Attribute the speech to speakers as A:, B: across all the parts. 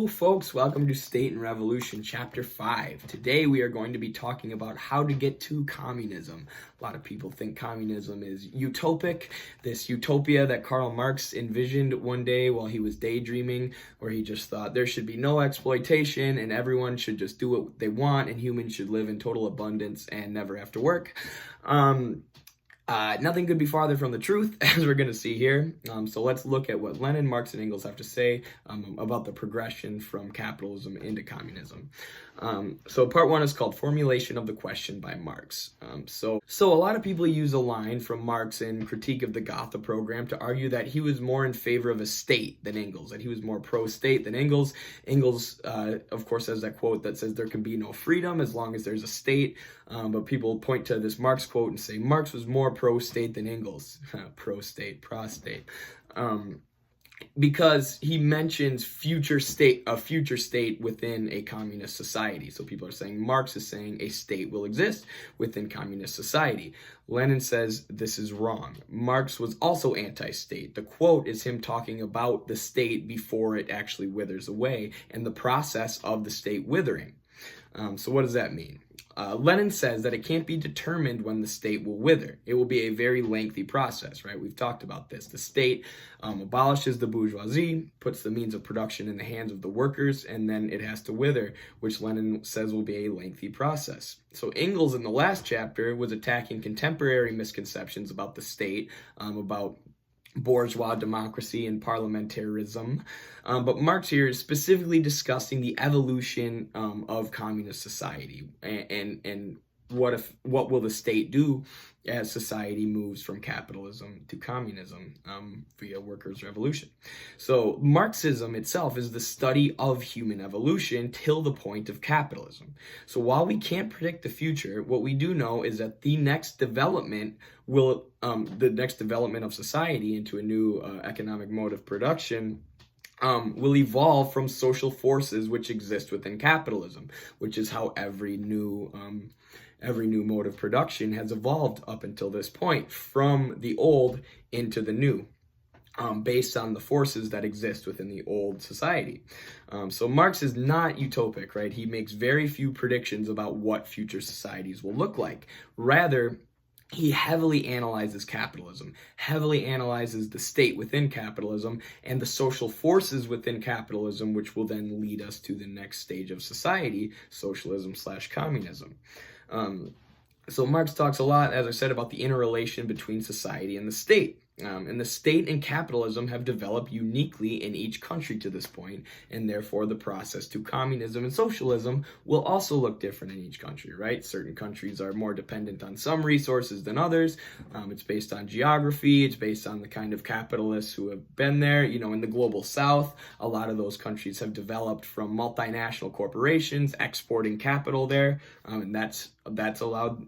A: Hello folks, welcome to State and Revolution Chapter 5. Today we are going to be talking about how to get to communism. A lot of people think communism is utopic, this utopia that Karl Marx envisioned one day while he was daydreaming, where he just thought there should be no exploitation and everyone should just do what they want and humans should live in total abundance and never have to work. Nothing could be farther from the truth, as we're going to see here. So let's look at what Lenin, Marx, and Engels have to say about the progression from capitalism into communism. So part one is called Formulation of the Question by Marx. So a lot of people use a line from Marx in Critique of the Gotha Program to argue that he was more in favor of a state than Engels, that he was more pro-state than Engels. Engels, of course, has that quote that says there can be no freedom as long as there's a state. But people point to this Marx quote and say Marx was more pro-state than Engels. Pro-state, prostate. Because he mentions a future state within a communist society. So people are saying Marx is saying a state will exist within communist society. Lenin says this is wrong. Marx was also anti-state. The quote is him talking about the state before it actually withers away and the process of the state withering. So what does that mean? Lenin says that it can't be determined when the state will wither. It will be a very lengthy process, right? We've talked about this. The state abolishes the bourgeoisie, puts the means of production in the hands of the workers, and then it has to wither, which Lenin says will be a lengthy process. So Engels in the last chapter was attacking contemporary misconceptions about the state, about bourgeois democracy and parliamentarism. But Marx here is specifically discussing the evolution of communist society and what will the state do as society moves from capitalism to communism via workers' revolution. So Marxism itself is the study of human evolution till the point of capitalism. So while we can't predict the future, what we do know is that the next development of society into a new economic mode of production will evolve from social forces which exist within capitalism, which is how every new mode of production has evolved up until this point, from the old into the new, based on the forces that exist within the old society. So Marx is not utopic, right? He makes very few predictions about what future societies will look like. Rather, he heavily analyzes capitalism, heavily analyzes the state within capitalism and the social forces within capitalism, which will then lead us to the next stage of society, socialism/communism. So Marx talks a lot, as I said, about the interrelation between society and the state. And the state and capitalism have developed uniquely in each country to this point, and therefore the process to communism and socialism will also look different in each country, right? Certain countries are more dependent on some resources than others. It's based on geography, it's based on the kind of capitalists who have been there. You know, in the global south, a lot of those countries have developed from multinational corporations exporting capital there, and that's allowed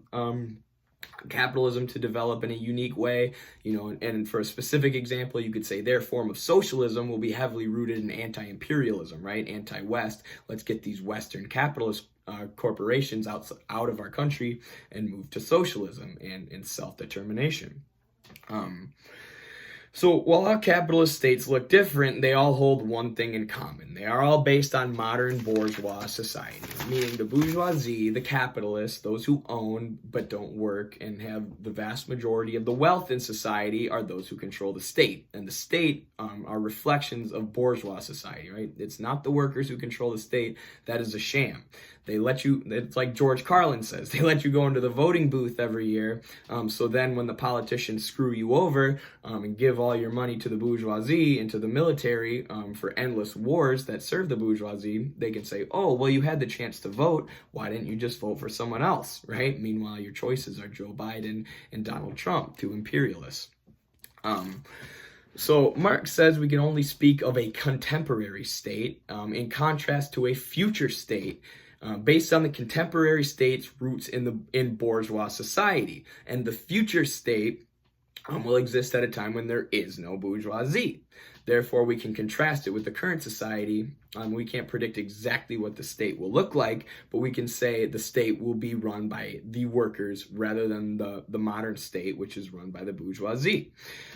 A: capitalism to develop in a unique way, you know, and for a specific example, you could say their form of socialism will be heavily rooted in anti-imperialism, right? Anti-West. Let's get these Western capitalist corporations out of our country and move to socialism and self-determination. So while all capitalist states look different, they all hold one thing in common. They are all based on modern bourgeois society, meaning the bourgeoisie, the capitalists, those who own but don't work and have the vast majority of the wealth in society are those who control the state. And the state are reflections of bourgeois society, right? It's not the workers who control the state. That is a sham. They let you, it's like George Carlin says, they let you go into the voting booth every year. So then when the politicians screw you over and give all your money to the bourgeoisie and to the military for endless wars that serve the bourgeoisie, they can say, oh, well, you had the chance to vote. Why didn't you just vote for someone else, right? Meanwhile, your choices are Joe Biden and Donald Trump, two imperialists. So Marx says we can only speak of a contemporary state in contrast to a future state based on the contemporary state's roots in bourgeois society. And the future state will exist at a time when there is no bourgeoisie. Therefore, we can contrast it with the current society. We can't predict exactly what the state will look like, but we can say the state will be run by the workers rather than the modern state, which is run by the bourgeoisie.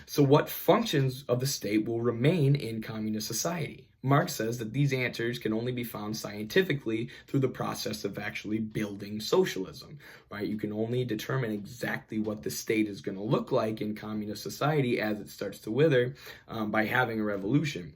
A: So what functions of the state will remain in communist society? Marx says that these answers can only be found scientifically through the process of actually building socialism, right? You can only determine exactly what the state is going to look like in communist society as it starts to wither by having a revolution.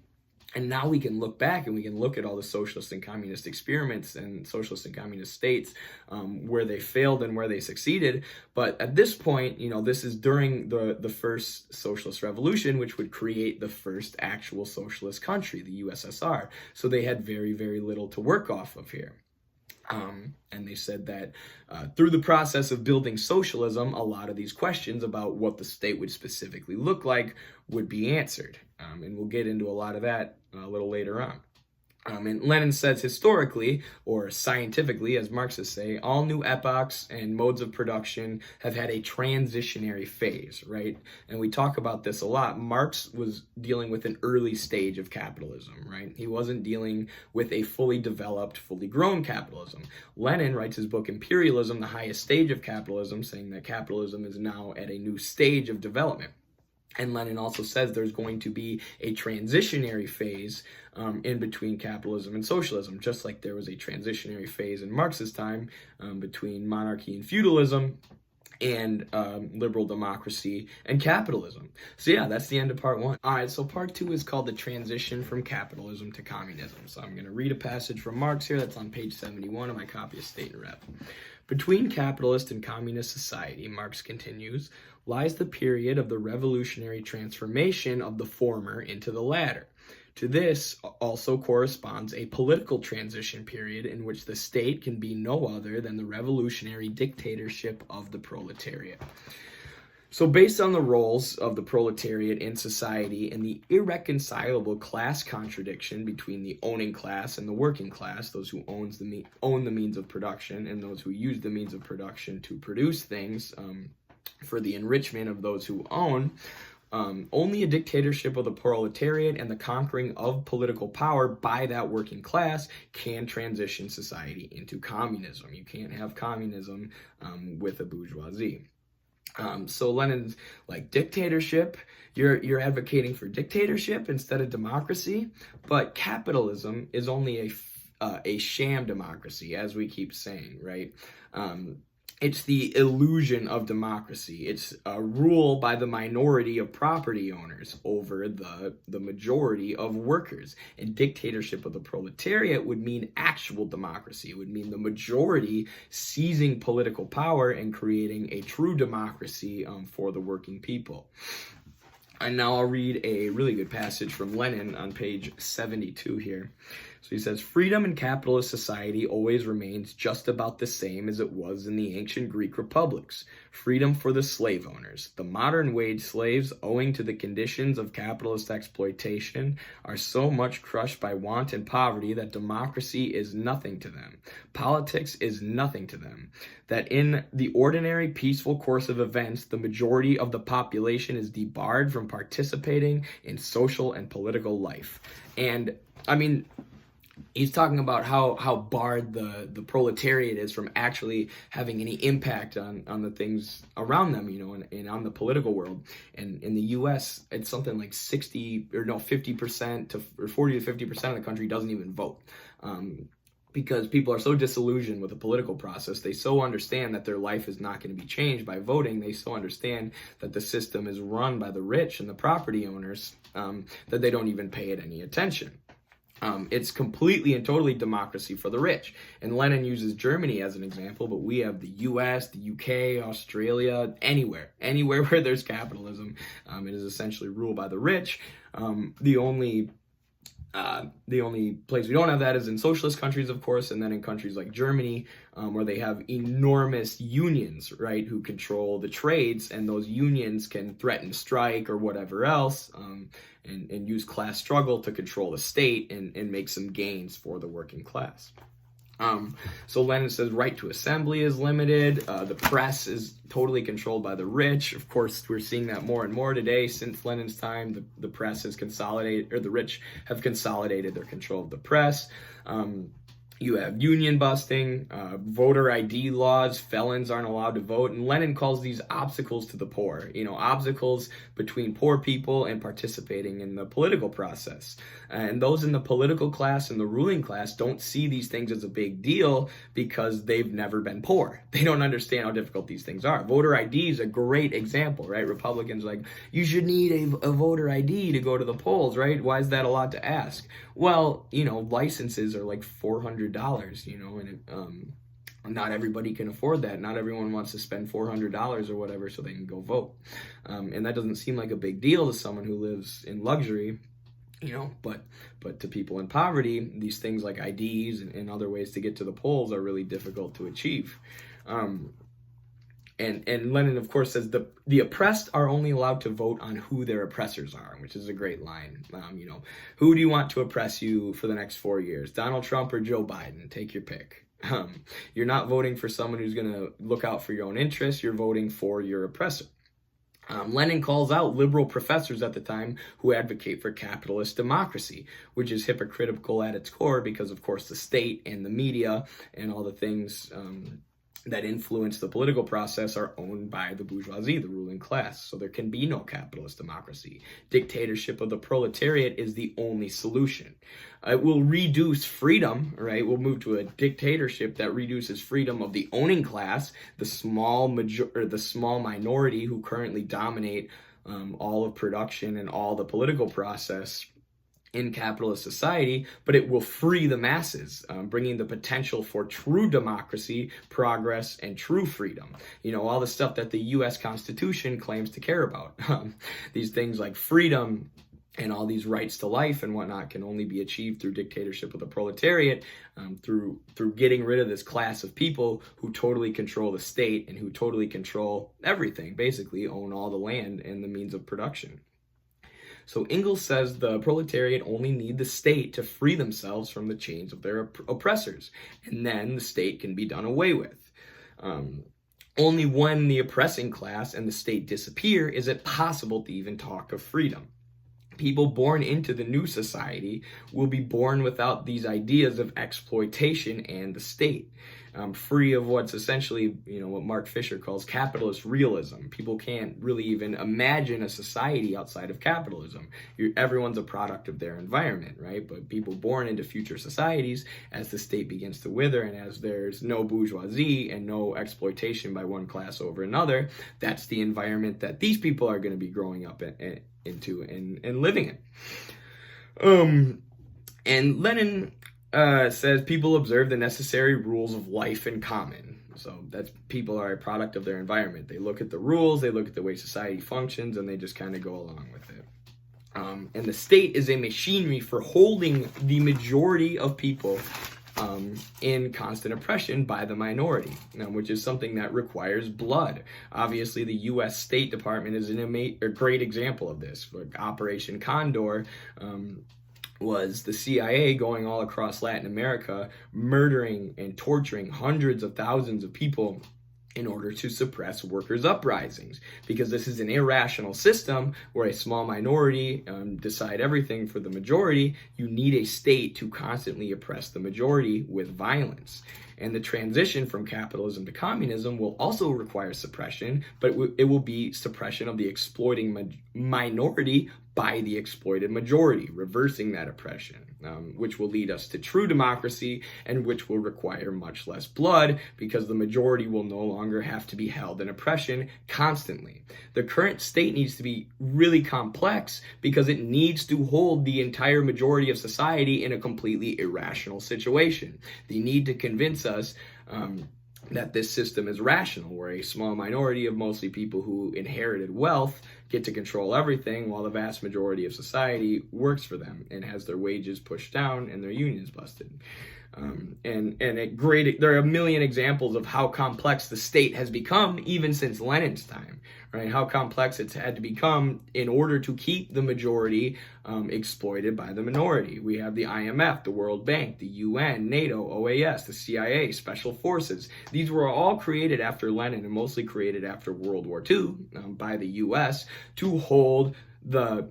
A: And now we can look back and we can look at all the socialist and communist experiments and socialist and communist states where they failed and where they succeeded. But at this point, this is during the first socialist revolution, which would create the first actual socialist country, the USSR. So they had very, very little to work off of here. And they said that through the process of building socialism, a lot of these questions about what the state would specifically look like would be answered. And we'll get into a lot of that a little later on. And Lenin says historically, or scientifically, as Marxists say, all new epochs and modes of production have had a transitionary phase, right? And we talk about this a lot. Marx was dealing with an early stage of capitalism, right? He wasn't dealing with a fully developed, fully grown capitalism. Lenin writes his book Imperialism, the highest stage of capitalism, saying that capitalism is now at a new stage of development. And Lenin also says there's going to be a transitionary phase in between capitalism and socialism, just like there was a transitionary phase in Marx's time between monarchy and feudalism and liberal democracy and capitalism. So yeah, that's the end of part one. All right, so part two is called the transition from capitalism to communism. So I'm going to read a passage from Marx here that's on page 71 of my copy of State and Rep. Between capitalist and communist society, Marx continues, lies the period of the revolutionary transformation of the former into the latter. To this also corresponds a political transition period in which the state can be no other than the revolutionary dictatorship of the proletariat. So based on the roles of the proletariat in society and the irreconcilable class contradiction between the owning class and the working class, those who own the means of production and those who use the means of production to produce things for the enrichment of those who own, only a dictatorship of the proletariat and the conquering of political power by that working class can transition society into communism. You can't have communism with a bourgeoisie. So Lenin's like, dictatorship, you're advocating for dictatorship instead of democracy, but capitalism is only a sham democracy, as we keep saying, right? It's the illusion of democracy. It's a rule by the minority of property owners over the majority of workers. And dictatorship of the proletariat would mean actual democracy. It would mean the majority seizing political power and creating a true democracy for the working people. And now I'll read a really good passage from Lenin on page 72 here. So he says, freedom in capitalist society always remains just about the same as it was in the ancient Greek republics. Freedom for the slave owners. The modern wage slaves, owing to the conditions of capitalist exploitation, are so much crushed by want and poverty that democracy is nothing to them. Politics is nothing to them. That in the ordinary peaceful course of events, the majority of the population is debarred from participating in social and political life. And, I mean, he's talking about how barred the proletariat is from actually having any impact on the things around them, and on the political world. And in the U.S., it's something like 50% or 40 to 50% of the country doesn't even vote. Because people are so disillusioned with the political process, they so understand that their life is not going to be changed by voting. They so understand that the system is run by the rich and the property owners that they don't even pay it any attention. It's completely and totally democracy for the rich. And Lenin uses Germany as an example, but we have the US, the UK, Australia, anywhere where there's capitalism. It is essentially ruled by the rich. The only place we don't have that is in socialist countries, of course, and then in countries like Germany, where they have enormous unions, right, who control the trades, and those unions can threaten strike or whatever else, and use class struggle to control the state and make some gains for the working class. So Lenin says right to assembly is limited. The press is totally controlled by the rich. Of course, we're seeing that more and more today. Since Lenin's time, the press has consolidated, or the rich have consolidated their control of the press. You have union busting, voter ID laws, felons aren't allowed to vote, and Lenin calls these obstacles to the poor, obstacles between poor people and participating in the political process. And those in the political class and the ruling class don't see these things as a big deal because they've never been poor. They don't understand how difficult these things are. Voter ID is a great example, right? Republicans are like, you should need a voter ID to go to the polls, right? Why is that a lot to ask? Well, licenses are like $400, and not everybody can afford that. Not everyone wants to spend $400 or whatever so they can go vote. And that doesn't seem like a big deal to someone who lives in luxury, but to people in poverty, these things like IDs and other ways to get to the polls are really difficult to achieve. And Lenin, of course, says the oppressed are only allowed to vote on who their oppressors are, which is a great line. Who do you want to oppress you for the next 4 years? Donald Trump or Joe Biden? Take your pick. You're not voting for someone who's going to look out for your own interests. You're voting for your oppressor. Lenin calls out liberal professors at the time who advocate for capitalist democracy, which is hypocritical at its core because, of course, the state and the media and all the things that influence the political process are owned by the bourgeoisie, the ruling class. So there can be no capitalist democracy. Dictatorship of the proletariat is the only solution. It will reduce freedom, right? We'll move to a dictatorship that reduces freedom of the owning class, the small minority who currently dominate all of production and all the political process in capitalist society, but it will free the masses, bringing the potential for true democracy, progress, and true freedom. All the stuff that the U.S. Constitution claims to care about. These things like freedom and all these rights to life and whatnot can only be achieved through dictatorship of the proletariat, through getting rid of this class of people who totally control the state and who totally control everything, basically own all the land and the means of production. So Engels says the proletariat only need the state to free themselves from the chains of their oppressors, and then the state can be done away with. Only when the oppressing class and the state disappear is it possible to even talk of freedom. People born into the new society will be born without these ideas of exploitation and the state, free of what's essentially, what Mark Fisher calls capitalist realism. People can't really even imagine a society outside of capitalism. Everyone's a product of their environment, right? But people born into future societies, as the state begins to wither and as there's no bourgeoisie and no exploitation by one class over another, that's the environment that these people are going to be growing up into and living in. And Lenin says people observe the necessary rules of life in common. So that's people are a product of their environment. They look at the rules, they look at the way society functions, and they just kind of go along with it. And the state is a machinery for holding the majority of people in constant oppression by the minority, which is something that requires blood. Obviously, the U.S. State Department is a great example of this. Like Operation Condor was the CIA going all across Latin America, murdering and torturing hundreds of thousands of people in order to suppress workers' uprisings, because this is an irrational system where a small minority decide everything for the majority. You need a state to constantly oppress the majority with violence. And the transition from capitalism to communism will also require suppression, but it will be suppression of the exploiting minority by the exploited majority, reversing that oppression, which will lead us to true democracy and which will require much less blood because the majority will no longer have to be held in oppression constantly. The current state needs to be really complex because it needs to hold the entire majority of society in a completely irrational situation. They need to convince us that this system is rational, where a small minority of mostly people who inherited wealth get to control everything while the vast majority of society works for them and has their wages pushed down and their unions busted. There are a million examples of how complex the state has become even since Lenin's time, right? How complex it's had to become in order to keep the majority exploited by the minority. We have the IMF, the World Bank, the UN, NATO, OAS, the CIA, Special Forces. These were all created after Lenin and mostly created after World War II by the US to hold the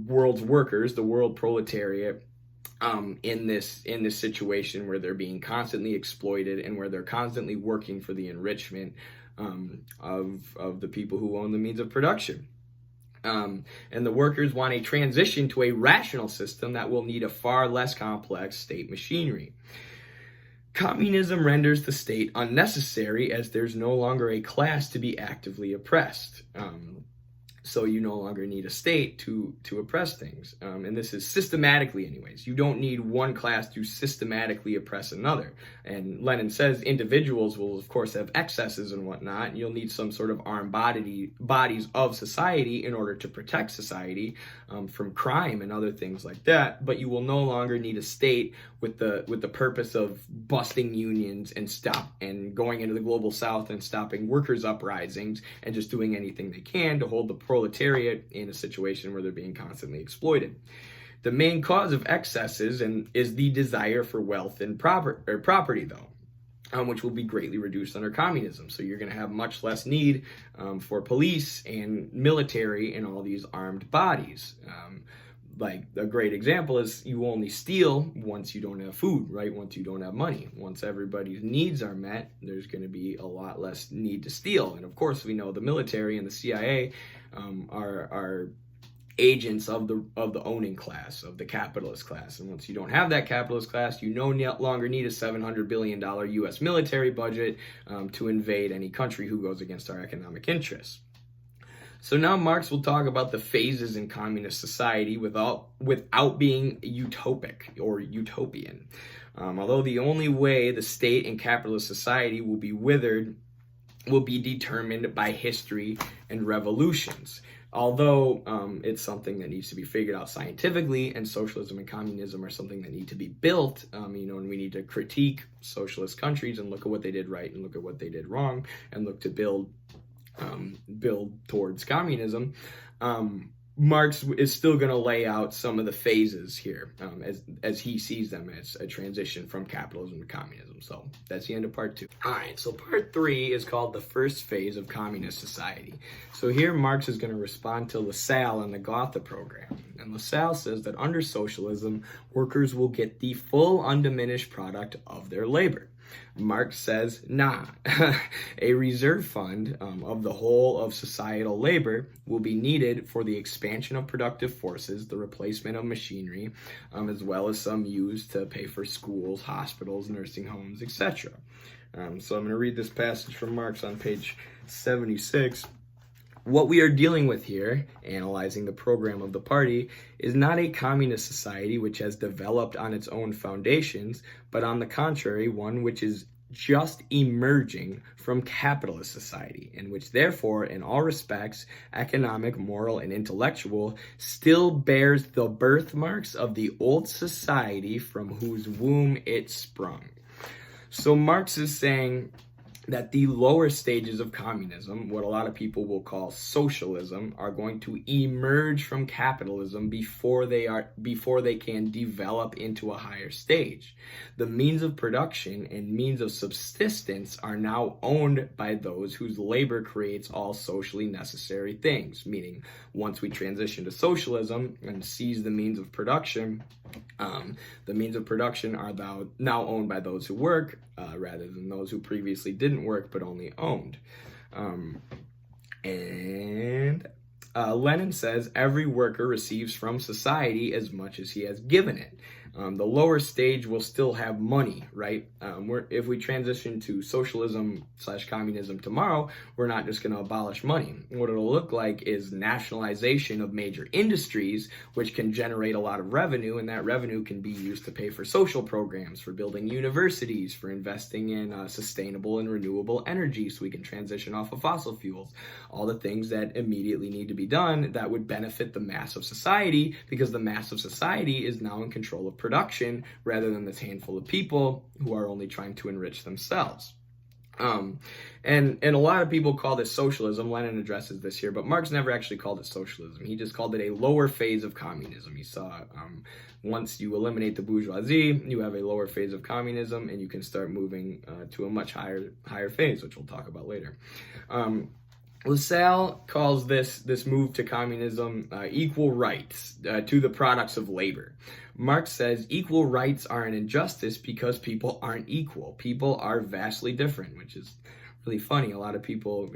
A: world's workers, the world proletariat, in this situation where they're being constantly exploited and where they're constantly working for the enrichment of the people who own the means of production. And the workers want a transition to a rational system that will need a far less complex state machinery. Communism renders the state unnecessary as there's no longer a class to be actively oppressed. So you no longer need a state to oppress things. And this is systematically anyways. You don't need one class to systematically oppress another. And Lenin says individuals will, of course, have excesses and whatnot. And you'll need some sort of armed bodies of society in order to protect society from crime and other things like that. But you will no longer need a state with the purpose of busting unions and going into the global south and stopping workers' uprisings and just doing anything they can to hold the proletariat in a situation where they're being constantly exploited. The main cause of excesses is the desire for wealth and property, though, which will be greatly reduced under communism. So you're going to have much less need for police and military and all these armed bodies. Like a great example is you only steal once you don't have food, right? Once you don't have money. Once everybody's needs are met, there's going to be a lot less need to steal. And of course, we know the military and the CIA are agents of the owning class, of the capitalist class. And once you don't have that capitalist class, you no longer need a $700 billion U.S. military budget to invade any country who goes against our economic interests. So now Marx will talk about the phases in communist society without being utopic or utopian. Although the only way the state in capitalist society will be withered will be determined by history and revolutions. Although it's something that needs to be figured out scientifically, and socialism and communism are something that need to be built, and we need to critique socialist countries and look at what they did right and look at what they did wrong and look to build towards communism. Marx is still going to lay out some of the phases here as he sees them as a transition from capitalism to communism. So that's the end of part 2. All right, so part 3 is called the first phase of communist society. So here Marx is going to respond to Lassalle and the Gotha program. And Lassalle says that under socialism, workers will get the full undiminished product of their labor. Marx says, nah, a reserve fund of the whole of societal labor will be needed for the expansion of productive forces, the replacement of machinery, as well as some used to pay for schools, hospitals, nursing homes, etc. So I'm going to read this passage from Marx on page 76. What we are dealing with here, analyzing the program of the party, is not a communist society which has developed on its own foundations, but on the contrary, one which is just emerging from capitalist society, and which therefore, in all respects, economic, moral, and intellectual, still bears the birthmarks of the old society from whose womb it sprung. So Marx is saying that the lower stages of communism, what a lot of people will call socialism, are going to emerge from capitalism before they can develop into a higher stage. The means of production and means of subsistence are now owned by those whose labor creates all socially necessary things, meaning once we transition to socialism and seize the means of production, the means of production are now owned by those who work rather than those who previously didn't work but only owned. Lenin says every worker receives from society as much as he has given it. The lower stage will still have money, right? If we transition to socialism/communism tomorrow, we're not just going to abolish money. What it'll look like is nationalization of major industries, which can generate a lot of revenue, and that revenue can be used to pay for social programs, for building universities, for investing in sustainable and renewable energy so we can transition off of fossil fuels. All the things that immediately need to be done that would benefit the mass of society, because the mass of society is now in control of production rather than this handful of people who are only trying to enrich themselves. And a lot of people call this socialism. Lenin addresses this here, but Marx never actually called it socialism. He just called it a lower phase of communism. He saw once you eliminate the bourgeoisie, you have a lower phase of communism, and you can start moving to a much higher phase, which we'll talk about later. LaSalle calls this move to communism equal rights to the products of labor. Marx says equal rights are an injustice because people aren't equal. People are vastly different, which is really funny. A lot of people,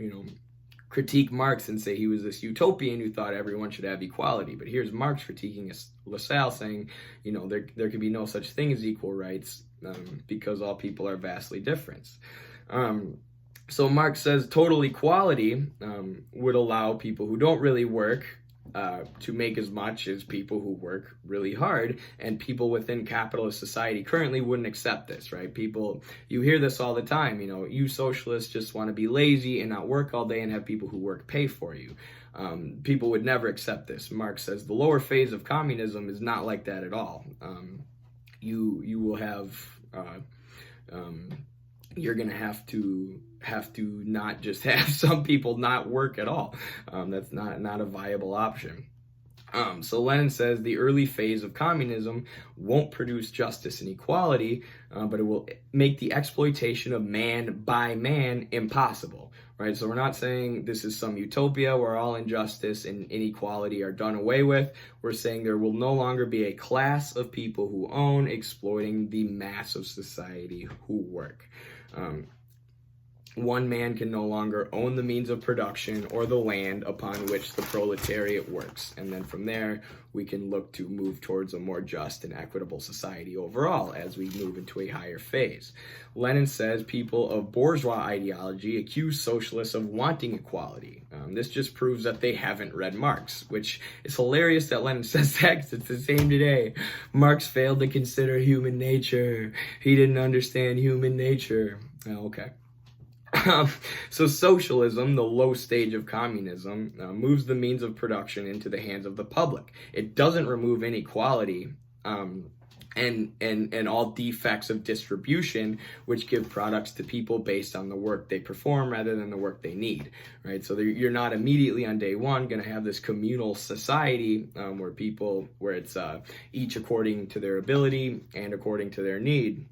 A: critique Marx and say he was this utopian who thought everyone should have equality. But here's Marx critiquing LaSalle saying, there can be no such thing as equal rights because all people are vastly different. So Marx says total equality would allow people who don't really work to make as much as people who work really hard, and people within capitalist society currently wouldn't accept this, right? You hear this all the time, you socialists just want to be lazy and not work all day and have people who work pay for you. People would never accept this. Marx says the lower phase of communism is not like that at all. You will have you're going to have to not just have some people not work at all. That's not a viable option. So Lenin says the early phase of communism won't produce justice and equality, but it will make the exploitation of man by man impossible, right? So we're not saying this is some utopia where all injustice and inequality are done away with. We're saying there will no longer be a class of people who own exploiting the mass of society who work. One man can no longer own the means of production or the land upon which the proletariat works. And then from there, we can look to move towards a more just and equitable society overall as we move into a higher phase. Lenin says people of bourgeois ideology accuse socialists of wanting equality. This just proves that they haven't read Marx, which is hilarious that Lenin says that because it's the same today. Marx failed to consider human nature. He didn't understand human nature. Oh, okay. So socialism, the low stage of communism, moves the means of production into the hands of the public. It doesn't remove inequality and all defects of distribution, which give products to people based on the work they perform rather than the work they need, right? So you're not immediately on day one going to have this communal society where it's each according to their ability and according to their need.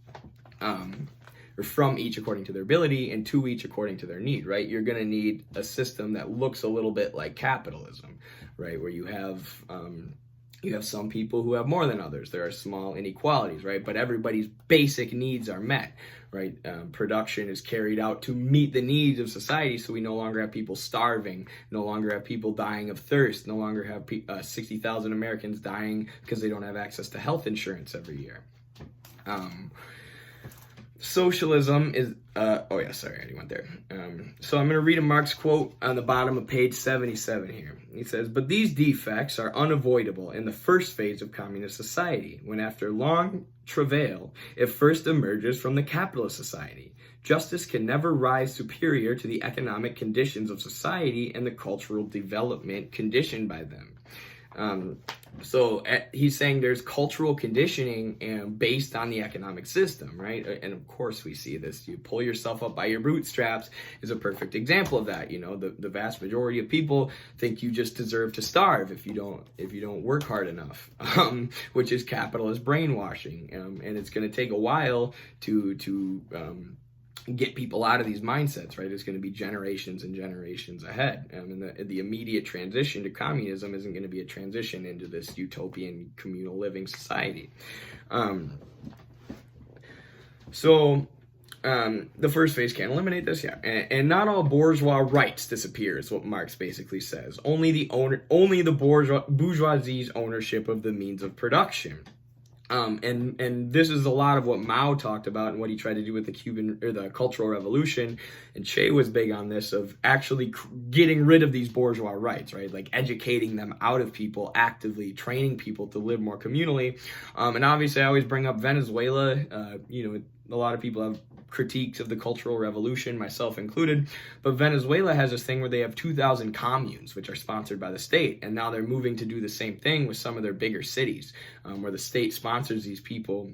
A: Or from each according to their ability and to each according to their need, right? You're going to need a system that looks a little bit like capitalism, right? Where you have some people who have more than others. There are small inequalities, right? But everybody's basic needs are met, right? Production is carried out to meet the needs of society, so we no longer have people starving, no longer have people dying of thirst, no longer have 60,000 Americans dying because they don't have access to health insurance every year. Socialism is, I already went there. So I'm going to read a Marx quote on the bottom of page 77 here. He says, but these defects are unavoidable in the first phase of communist society, when after long travail, it first emerges from the capitalist society. Justice can never rise superior to the economic conditions of society and the cultural development conditioned by them. So he's saying there's cultural conditioning based on the economic system, right? And of course we see this. You pull yourself up by your bootstraps is a perfect example of that. The vast majority of people think you just deserve to starve if you don't work hard enough, which is capitalist brainwashing. And it's going to take a while to get people out of these mindsets, right? It's going to be generations and generations ahead. And the immediate transition to communism isn't going to be a transition into this utopian communal living society. So the first phase can't eliminate this, yeah. And not all bourgeois rights disappear, is what Marx basically says. Only the bourgeoisie's ownership of the means of production. And this is a lot of what Mao talked about and what he tried to do with the Cultural Revolution. And Che was big on this, of actually getting rid of these bourgeois rights, right? Like educating them out of people, actively training people to live more communally. And obviously I always bring up Venezuela. A lot of people have critiques of the Cultural Revolution, myself included, but Venezuela has this thing where they have 2,000 communes, which are sponsored by the state, and now they're moving to do the same thing with some of their bigger cities, where the state sponsors these people,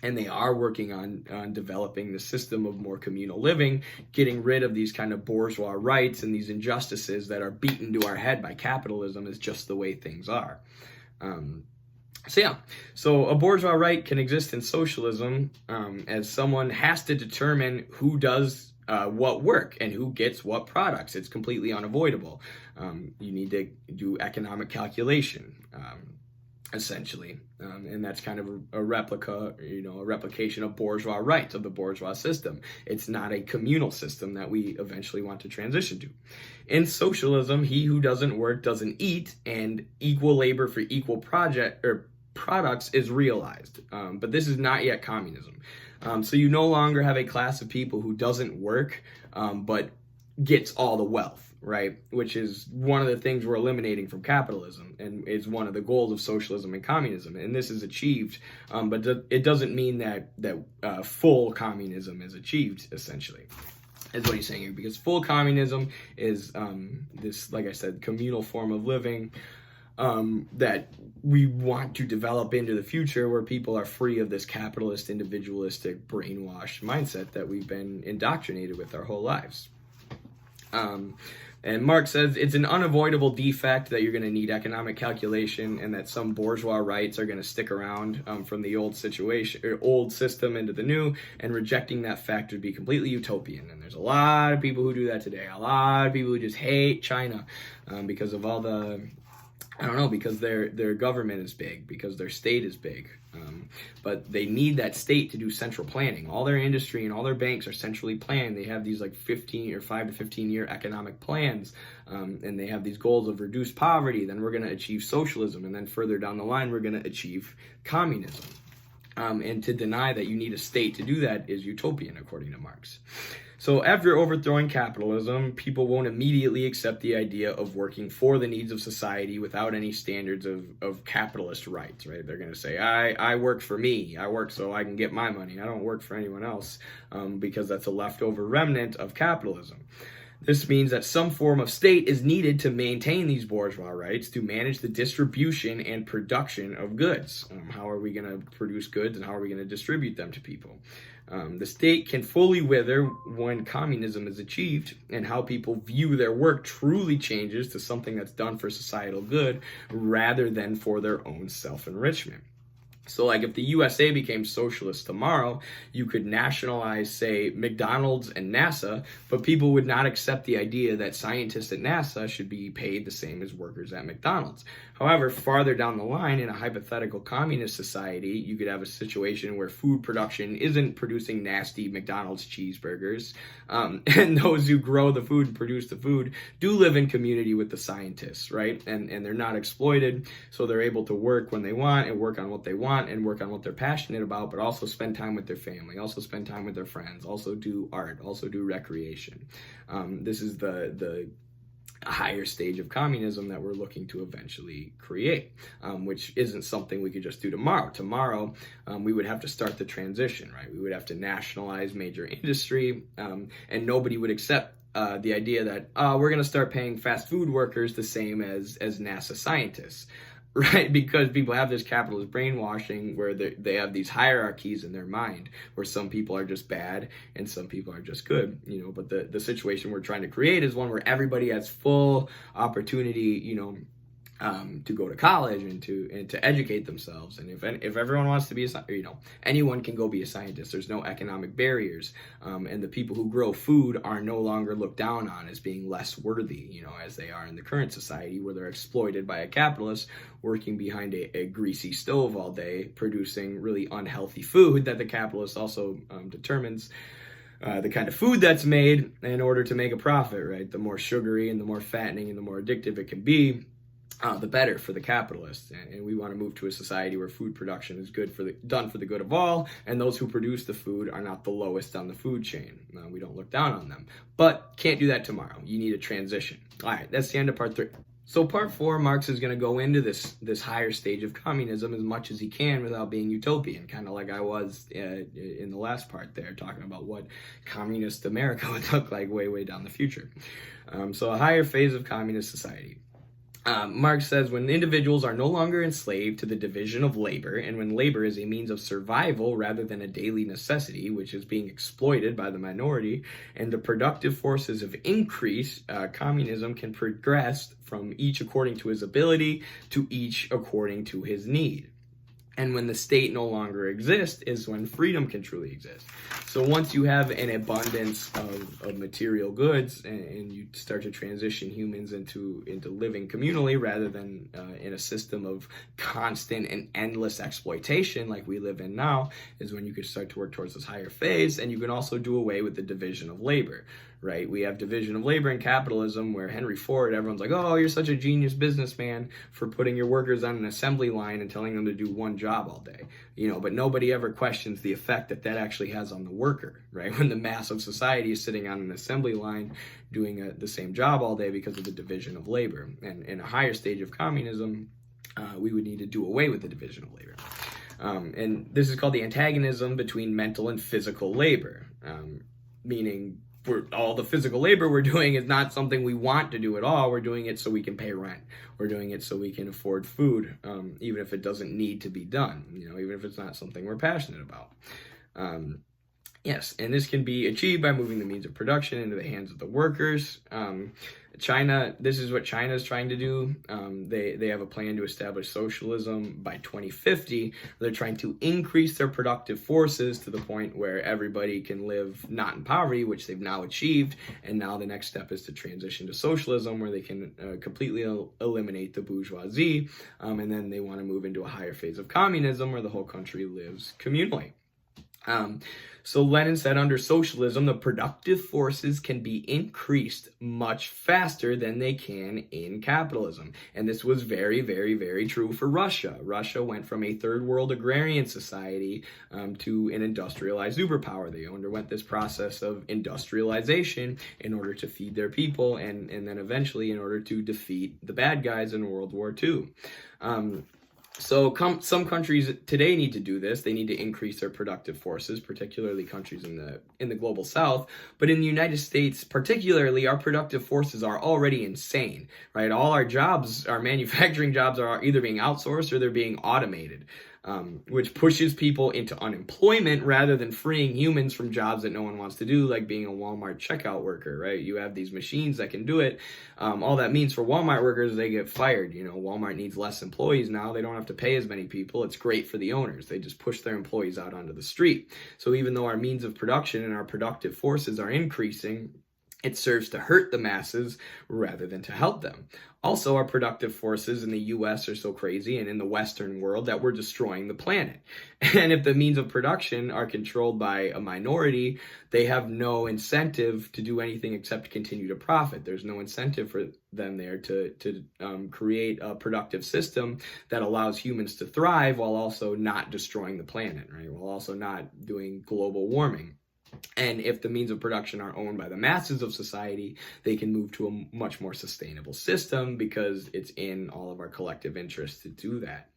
A: and they are working on developing the system of more communal living, getting rid of these kind of bourgeois rights and these injustices that are beaten to our head by capitalism is just the way things are. So a bourgeois right can exist in socialism as someone has to determine who does what work and who gets what products. It's completely unavoidable. You need to do economic calculation, essentially, and that's kind of a replica, a replication of bourgeois rights, of the bourgeois system. It's not a communal system that we eventually want to transition to. In socialism, he who doesn't work doesn't eat, and equal labor for equal products is realized. But this is not yet communism. So you no longer have a class of people who doesn't work, but gets all the wealth, right? Which is one of the things we're eliminating from capitalism, and is one of the goals of socialism and communism. And this is achieved, but it doesn't mean that full communism is achieved, essentially. Is what he's saying here, because full communism is this, like I said, communal form of living that we want to develop into the future, where people are free of this capitalist, individualistic, brainwashed mindset that we've been indoctrinated with our whole lives. And Marx says it's an unavoidable defect that you're going to need economic calculation, and that some bourgeois rights are going to stick around from the old system into the new, and rejecting that fact would be completely utopian. And there's a lot of people who do that today. A lot of people who just hate China because of all the, because their government is big, because their state is big. But they need that state to do central planning. All their industry and all their banks are centrally planned. They have these 5 to 15 year economic plans, and they have these goals of reduced poverty. Then we're going to achieve socialism, and then further down the line, we're going to achieve communism. And to deny that you need a state to do that is utopian, according to Marx. So after overthrowing capitalism, people won't immediately accept the idea of working for the needs of society without any standards of capitalist rights, right? They're going to say, I work for me. I work so I can get my money. I don't work for anyone else, because that's a leftover remnant of capitalism. This means that some form of state is needed to maintain these bourgeois rights, to manage the distribution and production of goods. How are we going to produce goods, and how are we going to distribute them to people? The state can fully wither when communism is achieved, and how people view their work truly changes to something that's done for societal good rather than for their own self-enrichment. So if the USA became socialist tomorrow, you could nationalize, say, McDonald's and NASA, but people would not accept the idea that scientists at NASA should be paid the same as workers at McDonald's. However, farther down the line, in a hypothetical communist society, you could have a situation where food production isn't producing nasty McDonald's cheeseburgers, and those who grow the food and produce the food do live in community with the scientists, right? And they're not exploited, so they're able to work when they want and work on what they want and work on what they're passionate about, but also spend time with their family, also spend time with their friends, also do art, also do recreation. This is the higher stage of communism that we're looking to eventually create, which isn't something we could just do tomorrow. Tomorrow, we would have to start the transition, right? We would have to nationalize major industry, and nobody would accept the idea that we're going to start paying fast food workers the same as NASA scientists. Right, because people have this capitalist brainwashing where they have these hierarchies in their mind, where some people are just bad and some people are just good, but the situation we're trying to create is one where everybody has full opportunity, to go to college and to educate themselves. And if everyone wants to be anyone can go be a scientist. There's no economic barriers, and the people who grow food are no longer looked down on as being less worthy, as they are in the current society, where they're exploited by a capitalist working behind a greasy stove all day, producing really unhealthy food that the capitalist also determines the kind of food that's made in order to make a profit, right? The more sugary and the more fattening and the more addictive it can be, the better for the capitalists. And we want to move to a society where food production is done for the good of all, and those who produce the food are not the lowest on the food chain. We don't look down on them, but can't do that tomorrow. You need a transition. All right, that's the end of part 3. So part 4, Marx is going to go into this higher stage of communism as much as he can without being utopian, kind of like I was in the last part there, talking about what communist America would look like way down the future. So a higher phase of communist society. Marx says when individuals are no longer enslaved to the division of labor, and when labor is a means of survival rather than a daily necessity, which is being exploited by the minority, and the productive forces have increased, communism can progress from each according to his ability to each according to his need. And when the state no longer exists is when freedom can truly exist. So once you have an abundance of material goods and you start to transition humans into living communally rather than in a system of constant and endless exploitation like we live in now, is when you can start to work towards this higher phase. And you can also do away with the division of labor. Right? We have division of labor in capitalism where Henry Ford, everyone's like, oh, you're such a genius businessman for putting your workers on an assembly line and telling them to do one job all day. But nobody ever questions the effect that actually has on the worker, right? When the mass of society is sitting on an assembly line doing the same job all day because of the division of labor. And in a higher stage of communism, we would need to do away with the division of labor. And this is called the antagonism between mental and physical labor, meaning all the physical labor we're doing is not something we want to do at all. We're doing it so we can pay rent. We're doing it so we can afford food, even if it doesn't need to be done, even if it's not something we're passionate about. Yes, and this can be achieved by moving the means of production into the hands of the workers. China, this is what China is trying to do. They have a plan to establish socialism by 2050. They're trying to increase their productive forces to the point where everybody can live not in poverty, which they've now achieved. And now the next step is to transition to socialism, where they can completely eliminate the bourgeoisie. And then they want to move into a higher phase of communism, where the whole country lives communally. So Lenin said under socialism, the productive forces can be increased much faster than they can in capitalism. And this was very, very, very true for Russia. Russia went from a third world agrarian society to an industrialized superpower. They underwent this process of industrialization in order to feed their people and then eventually in order to defeat the bad guys in World War II. So some countries today need to do this. They need to increase their productive forces, particularly countries in the global south. But in the United States, particularly, our productive forces are already insane, right? All our jobs, our manufacturing jobs, are either being outsourced or they're being automated. Which pushes people into unemployment rather than freeing humans from jobs that no one wants to do, like being a Walmart checkout worker, right? You have these machines that can do it. All that means for Walmart workers is they get fired. Walmart needs less employees now. They don't have to pay as many people. It's great for the owners. They just push their employees out onto the street. So even though our means of production and our productive forces are increasing, it serves to hurt the masses rather than to help them. Also, our productive forces in the US are so crazy and in the Western world that we're destroying the planet. And if the means of production are controlled by a minority, they have no incentive to do anything except continue to profit. There's no incentive for them there to create a productive system that allows humans to thrive while also not destroying the planet, right? While also not doing global warming. And if the means of production are owned by the masses of society, they can move to a much more sustainable system because it's in all of our collective interest to do that.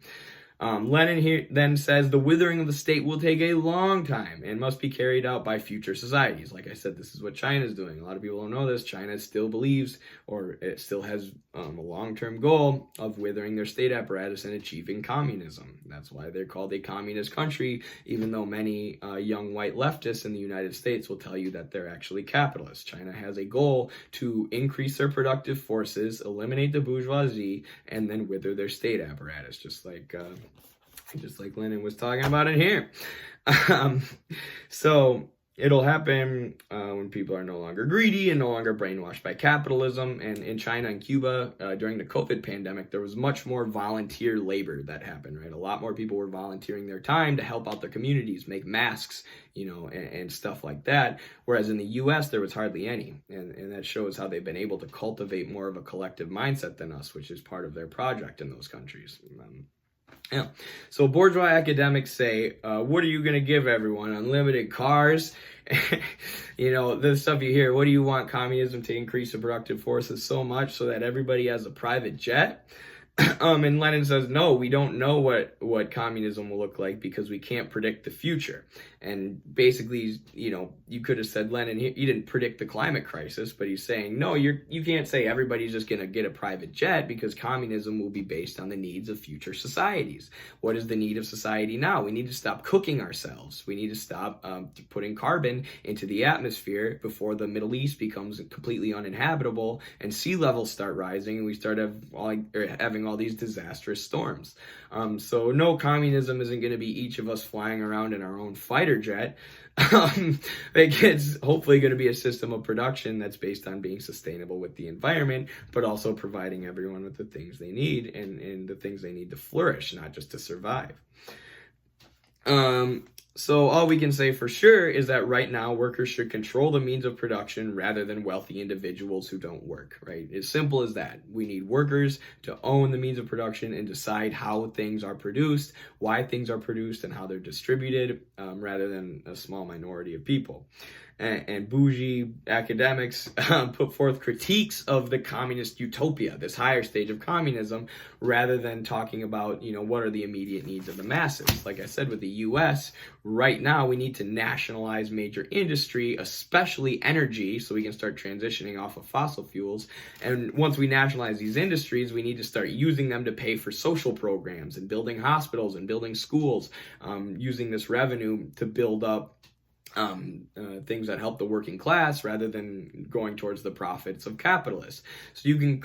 A: Lenin here then says the withering of the state will take a long time and must be carried out by future societies. Like I said, this is what China is doing. A lot of people don't know this. China still believes, or it still has a long-term goal of withering their state apparatus and achieving communism. That's why they're called a communist country, even though many young white leftists in the United States will tell you that they're actually capitalists. China has a goal to increase their productive forces, eliminate the bourgeoisie, and then wither their state apparatus, just like Lenin was talking about it here. So it'll happen when people are no longer greedy and no longer brainwashed by capitalism. And in China and Cuba, during the COVID pandemic, there was much more volunteer labor that happened, right? A lot more people were volunteering their time to help out their communities, make masks, and stuff like that. Whereas in the US, there was hardly any. And that shows how they've been able to cultivate more of a collective mindset than us, which is part of their project in those countries. Yeah. So bourgeois academics say, what are you going to give everyone? Unlimited cars? The stuff you hear, what do you want communism to increase the productive forces so much so that everybody has a private jet? And Lenin says, no, we don't know what communism will look like because we can't predict the future. And basically, you could have said, Lenin, he didn't predict the climate crisis, but he's saying, no, you can't say everybody's just going to get a private jet because communism will be based on the needs of future societies. What is the need of society now? We need to stop cooking ourselves. We need to stop putting carbon into the atmosphere before the Middle East becomes completely uninhabitable and sea levels start rising and we start having all these disastrous storms. So no, communism isn't going to be each of us flying around in our own fighter jet. It's hopefully going to be a system of production that's based on being sustainable with the environment, but also providing everyone with the things they need and the things they need to flourish, not just to survive. So all we can say for sure is that right now workers should control the means of production rather than wealthy individuals who don't work, right? As simple as that. We need workers to own the means of production and decide how things are produced, why things are produced, and how they're distributed, rather than a small minority of people. And bougie academics put forth critiques of the communist utopia, this higher stage of communism, rather than talking about, what are the immediate needs of the masses. Like I said, with the U.S., right now we need to nationalize major industry, especially energy, so we can start transitioning off of fossil fuels. And once we nationalize these industries, we need to start using them to pay for social programs and building hospitals and building schools, using this revenue to build up things that help the working class rather than going towards the profits of capitalists. So you can,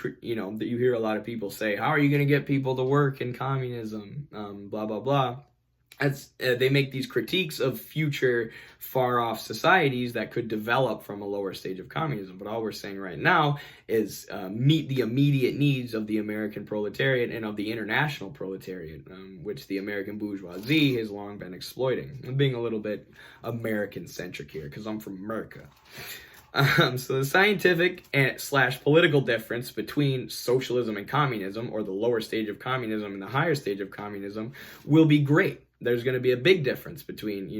A: that you hear a lot of people say, how are you going to get people to work in communism? Blah, blah, blah. They make these critiques of future far-off societies that could develop from a lower stage of communism. But all we're saying right now is meet the immediate needs of the American proletariat and of the international proletariat, which the American bourgeoisie has long been exploiting. I'm being a little bit American-centric here because I'm from America. So the scientific / political difference between socialism and communism, or the lower stage of communism and the higher stage of communism, will be great. There's going to be a big difference between,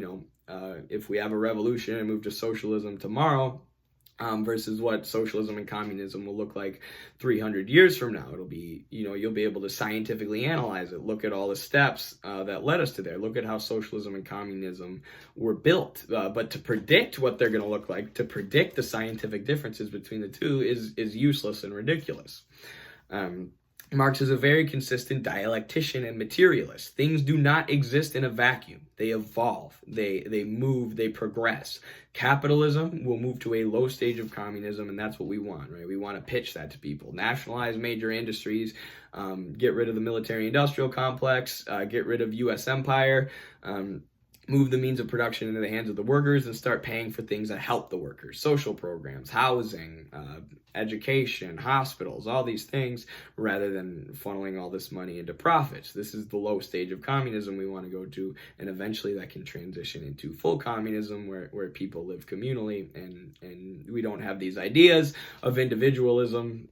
A: if we have a revolution and move to socialism tomorrow, versus what socialism and communism will look like 300 years from now. It'll be, you'll be able to scientifically analyze it, look at all the steps that led us to there, look at how socialism and communism were built. But to predict what they're going to look like, to predict the scientific differences between the two is useless and ridiculous. Marx is a very consistent dialectician and materialist. Things do not exist in a vacuum. They evolve, they move, they progress. Capitalism will move to a low stage of communism, and that's what we want, right? We want to pitch that to people. Nationalize major industries, get rid of the military-industrial complex, get rid of U.S. empire, move the means of production into the hands of the workers, and start paying for things that help the workers. Social programs, housing, education, hospitals, all these things, rather than funneling all this money into profits. This is the low stage of communism we want to go to, and eventually that can transition into full communism where people live communally and we don't have these ideas of individualism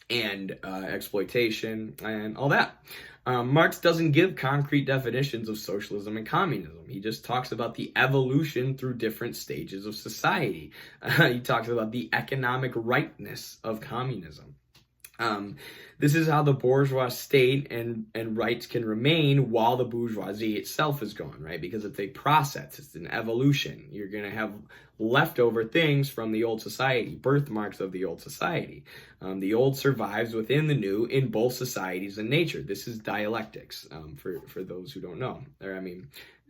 A: and exploitation and all that. Marx doesn't give concrete definitions of socialism and communism. He just talks about the evolution through different stages of society. He talks about the economic rightness of communism. This is how the bourgeois state and rights can remain while the bourgeoisie itself is gone, right? Because it's a process, it's an evolution. You're going to have leftover things from the old society, birthmarks of the old society. The old survives within the new in both societies and nature. This is dialectics, for those who don't know.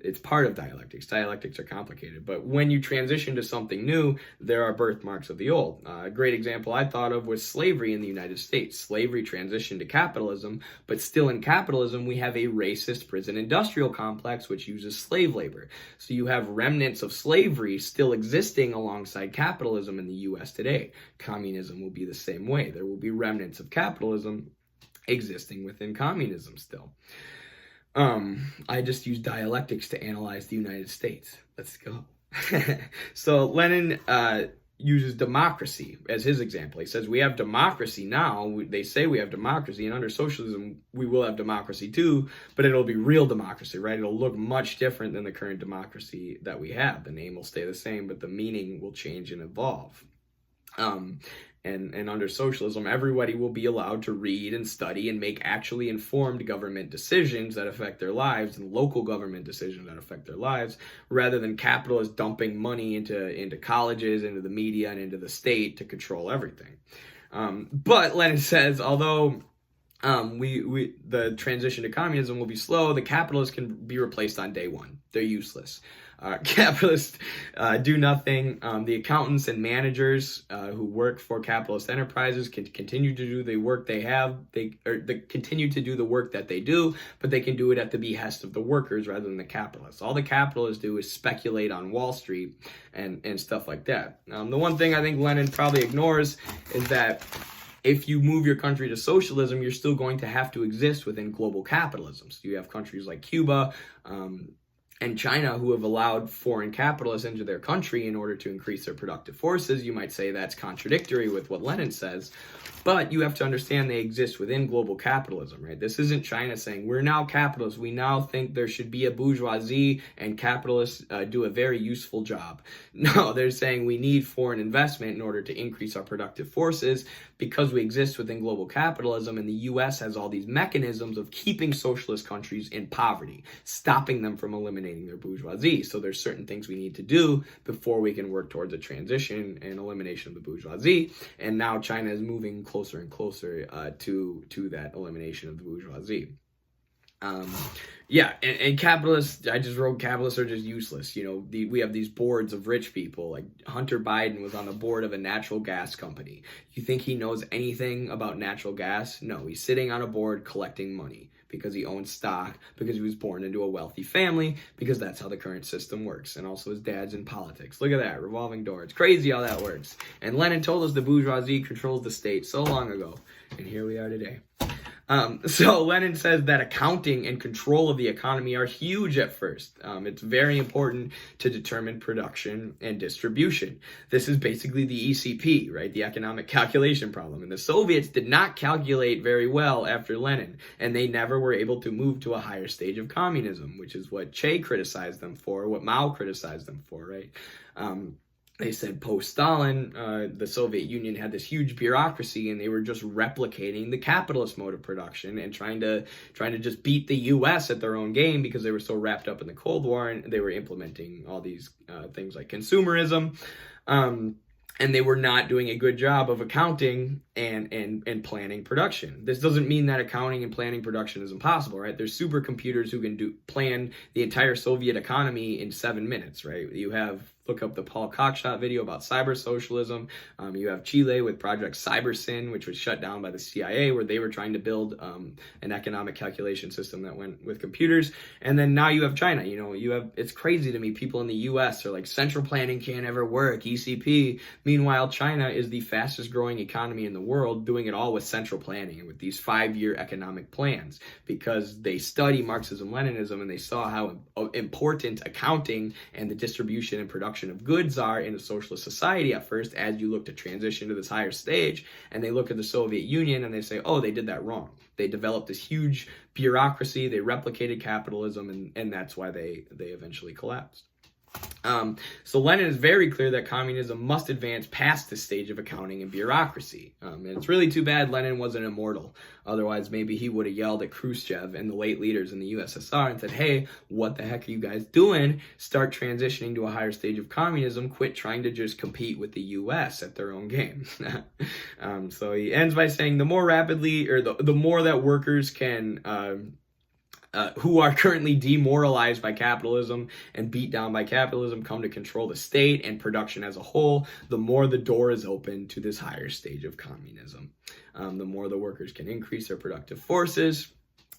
A: It's part of dialectics. Dialectics are complicated, but when you transition to something new, there are birthmarks of the old. A great example I thought of was slavery in the United States. Slavery transitioned to capitalism, but still in capitalism, we have a racist prison industrial complex which uses slave labor. So you have remnants of slavery still existing alongside capitalism in the U.S. today. Communism will be the same way. There will be remnants of capitalism existing within communism still. I just use dialectics to analyze the United States. Let's go. So Lenin uses democracy as his example. He says we have democracy now. They say we have democracy, and under socialism we will have democracy too, but it'll be real democracy, right? It'll look much different than the current democracy that we have. The name will stay the same, but the meaning will change and evolve. And under socialism, everybody will be allowed to read and study and make actually informed government decisions that affect their lives, and local government decisions that affect their lives, rather than capitalists dumping money into colleges, into the media, and into the state to control everything. But Lenin says, although The transition to communism will be slow. The capitalists can be replaced on day one. They're useless. Capitalists do nothing. The accountants and managers who work for capitalist enterprises can continue to do the work they have. They continue to do the work that they do, but they can do it at the behest of the workers rather than the capitalists. All the capitalists do is speculate on Wall Street and stuff like that. The one thing I think Lenin probably ignores is that if you move your country to socialism, you're still going to have to exist within global capitalism. So you have countries like Cuba and China who have allowed foreign capitalists into their country in order to increase their productive forces. You might say that's contradictory with what Lenin says, but you have to understand they exist within global capitalism, right? This isn't China saying, we're now capitalists, we now think there should be a bourgeoisie and capitalists do a very useful job. No, they're saying we need foreign investment in order to increase our productive forces because we exist within global capitalism, and the US has all these mechanisms of keeping socialist countries in poverty, stopping them from eliminating their bourgeoisie. So there's certain things we need to do before we can work towards a transition and elimination of the bourgeoisie. And now China is moving closer and closer to that elimination of the bourgeoisie. And capitalists, I just wrote capitalists are just useless. We have these boards of rich people. Like Hunter Biden was on the board of a natural gas company. You think he knows anything about natural gas? No, he's sitting on a board collecting money because he owns stock, because he was born into a wealthy family, because that's how the current system works. And also his dad's in politics. Look at that, revolving door. It's crazy how that works. And Lenin told us the bourgeoisie controls the state so long ago. And here we are today. So Lenin says that accounting and control of the economy are huge at first. It's very important to determine production and distribution. This is basically the ECP, right? The economic calculation problem. And the Soviets did not calculate very well after Lenin, and they never were able to move to a higher stage of communism, which is what Che criticized them for, what Mao criticized them for, right? They said post-Stalin, the Soviet Union had this huge bureaucracy, and they were just replicating the capitalist mode of production and trying to just beat the U.S. at their own game because they were so wrapped up in the Cold War, and they were implementing all these things like consumerism. And they were not doing a good job of accounting and planning production. This doesn't mean that accounting and planning production is impossible, right? There's supercomputers who can plan the entire Soviet economy in 7 minutes, right? Look up the Paul Cockshot video about cyber socialism. You have Chile with Project CyberSyn, which was shut down by the CIA, where they were trying to build an economic calculation system that went with computers. And then now you have China. It's crazy to me. People in the US are like, central planning can't ever work, ECP. Meanwhile, China is the fastest growing economy in the world, doing it all with central planning and with these 5-year economic plans, because they study Marxism-Leninism and they saw how important accounting and the distribution and production of goods are in a socialist society at first, as you look to transition to this higher stage. And they look at the Soviet Union and they say, oh, they did that wrong. They developed this huge bureaucracy, they replicated capitalism, and that's why they eventually collapsed. So Lenin is very clear that communism must advance past this stage of accounting and bureaucracy. And it's really too bad Lenin wasn't immortal. Otherwise, maybe he would have yelled at Khrushchev and the late leaders in the USSR and said, hey, what the heck are you guys doing? Start transitioning to a higher stage of communism. Quit trying to just compete with the US at their own game. So he ends by saying the more rapidly, or the more that workers can who are currently demoralized by capitalism and beat down by capitalism come to control the state and production as a whole, the more the door is open to this higher stage of communism. The more the workers can increase their productive forces,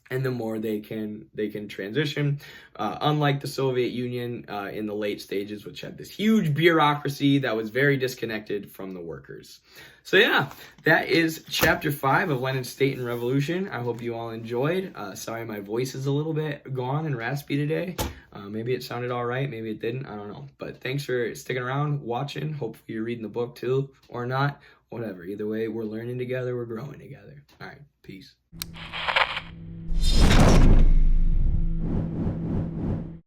A: and the more they can transition. Unlike the Soviet Union in the late stages, which had this huge bureaucracy that was very disconnected from the workers. So yeah, that is chapter 5 of Lenin's State and Revolution. I hope you all enjoyed. Sorry my voice is a little bit gone and raspy today. Maybe it sounded all right, maybe it didn't, I don't know. But thanks for sticking around, watching. Hopefully you're reading the book too, or not. Whatever, either way, we're learning together, we're growing together. All right, peace.